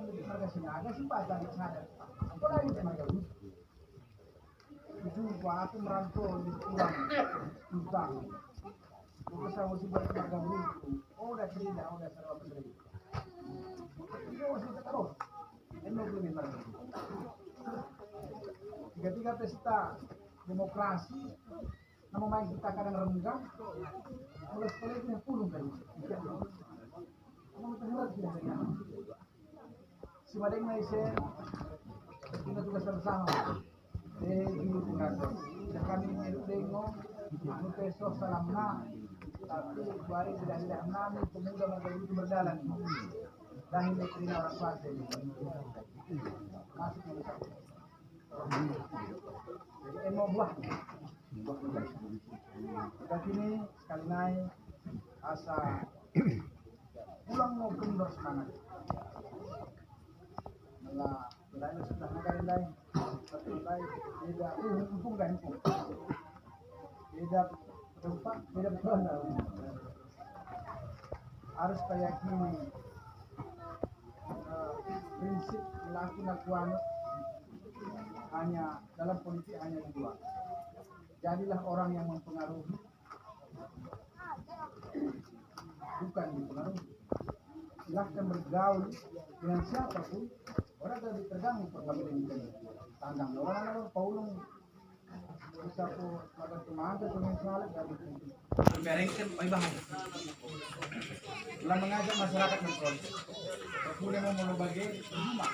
marga sinaga simpatan di sana. Wala yung marga luto. Itu aku merantau di pulang utang. Bukan sama si buat marga luto. Oh udah cerita, udah sarwa pedri. Itu masih terus. Ini belum marga luto. Ketika pesta demokrasi, nama main kita kadang renggang, mulai sekali itu yang puluh kali. Kamu terlihat tidak ya? Si Madeng Malaysia, kita tugas bersama. Di Bukasa, kami tengok, anu peso salamna, tapi bari tidak nami pemuda mereka itu berjalan. Dan ini terima orang kuasa ini. Masuk mereka. Jadi mau buah. Kita sini sekali naik asa pulang mau kendor semangat. Malah berada sudah nagarin lain, betul lain. Beda untung dan untung. Beda tempat, beda betul. Harus kayakini prinsip melakukan hanya dalam politik hanya dua. Jadilah orang yang mempengaruhi, bukan dipengaruhi. Silahkan bergaul dengan siapapun. Orang tidak terganggu perkahwinan ini. Tandang orang paulung bisa pun pada teman-teman dengan salah dari itu. Berengken bahan. Telah mengajak masyarakat berproses. Kemudian mau bagi rumah.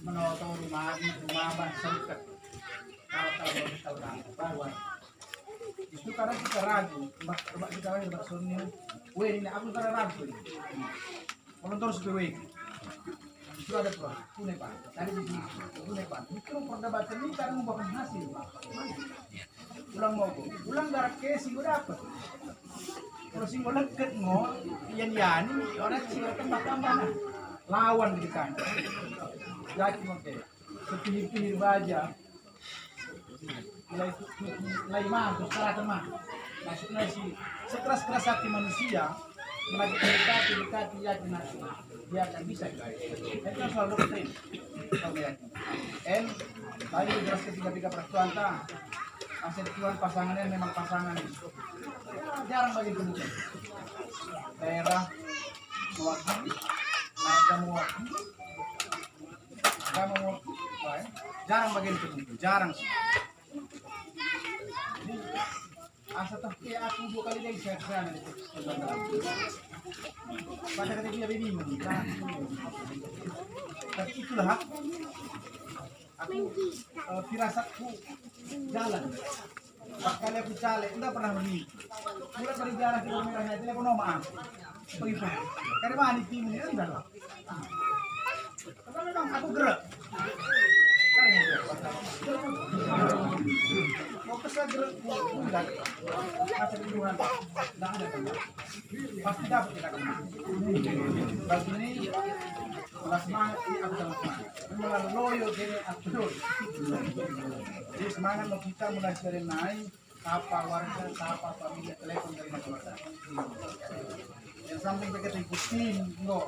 Menoto rumah bangsa dekat. Kalau bahwa itu karena kita ragu, mbak kita lagi bersunyi, weh ini aku karena ragu ini, kalau terus weh, itu ada pro, punepan, tadi di sini, punepan, itu perdebatan ini karena membuahkan hasil, ulang mau, ulang garak kesi gue dapet, kalau sih gue leket ngol, yani, orang sih tambah lawan gitu kan, jadi oke, sepilih-pilih baja. Nilai terus kalah teman. Maksudnya sih sekeras-keras hati manusia mendekati yakin dia akan bisa guys. Itu selalu penting. Kamu yakin. Tadi jelas ketiga peraturan masih Tuhan pasangannya memang pasangan. Jarang bagi pemuda. Daerah mewakili, marga mewakili, agama mewakili. Jarang bagi pemuda. Jarang sih. Asa tapi aku 2 kali dari sana itu. Pada ketika dia bingung, tapi itulah aku firasatku jalan. Kali aku caleg, enggak pernah beli. Mulai dari jarak ke merahnya itu aku maaf. Begitu. Karena mana tim ini enggak lah. Karena memang aku gerak. Mau kesal gerak enggak. Masa lingkungan enggak ada kan. Pasti dapat kita kan. Bagi ini semangat ini aku sama semangat. Memang loyo gini aku. Jadi semangat mau kita mulai dari naik, sapa warga, sapa familia, telepon dari masyarakat. Yang samping kita ikutin, no,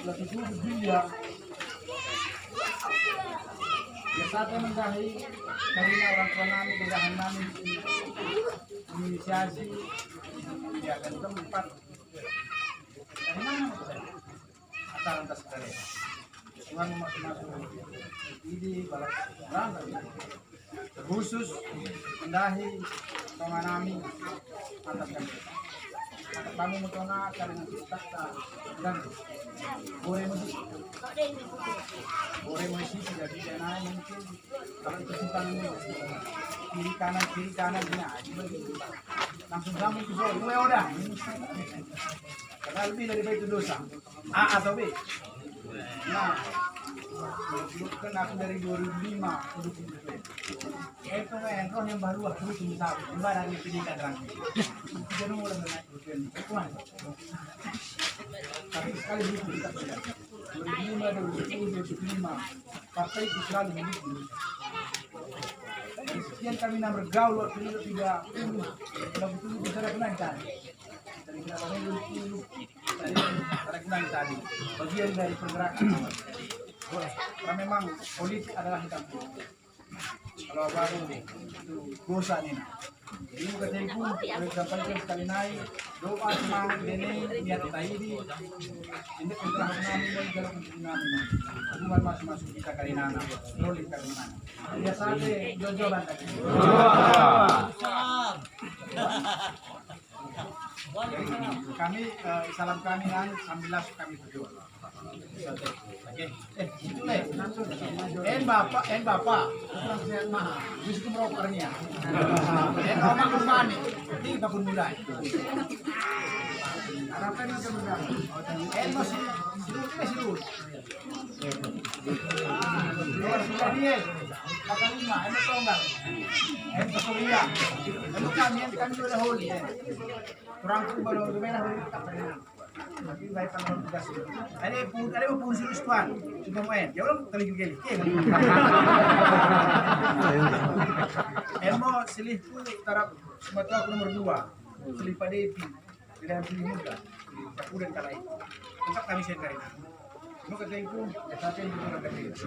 lebih dulu dia. Ya saat mendahi karena orang tua kami, kegahan kami inisiasi, ya dan tempat. Dari mana itu? Asal lantas sekali. Tuhan masuk ini balas berangkat khusus mendahi penganami atas kami. Kami mutona karena kita dan boleh musik sudah tidak mungkin kalau itu simpang ini kiri kanan ini langsung kamu itu gue udah karena lebih dari itu dosa A atau B. Nah, kan aku dari 2005 itu roh yang baru aku bisa kembali pendidikan rangkai jadi mulai naik bukan tapi sekali itu kita tidak 2005 2010 partai itu selalu begitu. Sekian kami nak bergaul waktu itu tidak betul bisa kenangan. Dari kita namanya dulu tadi ada bilang tadi bagian dari pergerakan. Karena memang politik adalah hitam putih. Kalau baru itu dosa nih. Jadi muka telepon boleh sampaikan sekali naik doa semangat ini niat kita ini pencerahan kami dan jalan untuk kami hubungan masing-masing kita kali nana rolling kali nana biasa deh jojo bantai kami salam kami kan sambilas kami berdua. Bapak, kurang sehat mah, justru merokernya. Orang kembali, ini kita pun mulai. Harapan kita mulai. Masih dulu. Sudah dia, kakak lima, tahu nggak? Kesulian. Lalu kami sudah holy. Kurang baru merah holy tak pernah. Tapi baik kalau tugas itu. Ada pun serius tuan, sudah main. Ya belum kali-kali. Emo silihku tarap Sumatera aku nomor 2. Silih Padepi. Di dalam silih muda. Kemudian kala itu. Tetap kami saya kali. Mau kata itu, ya sampai itu kata itu.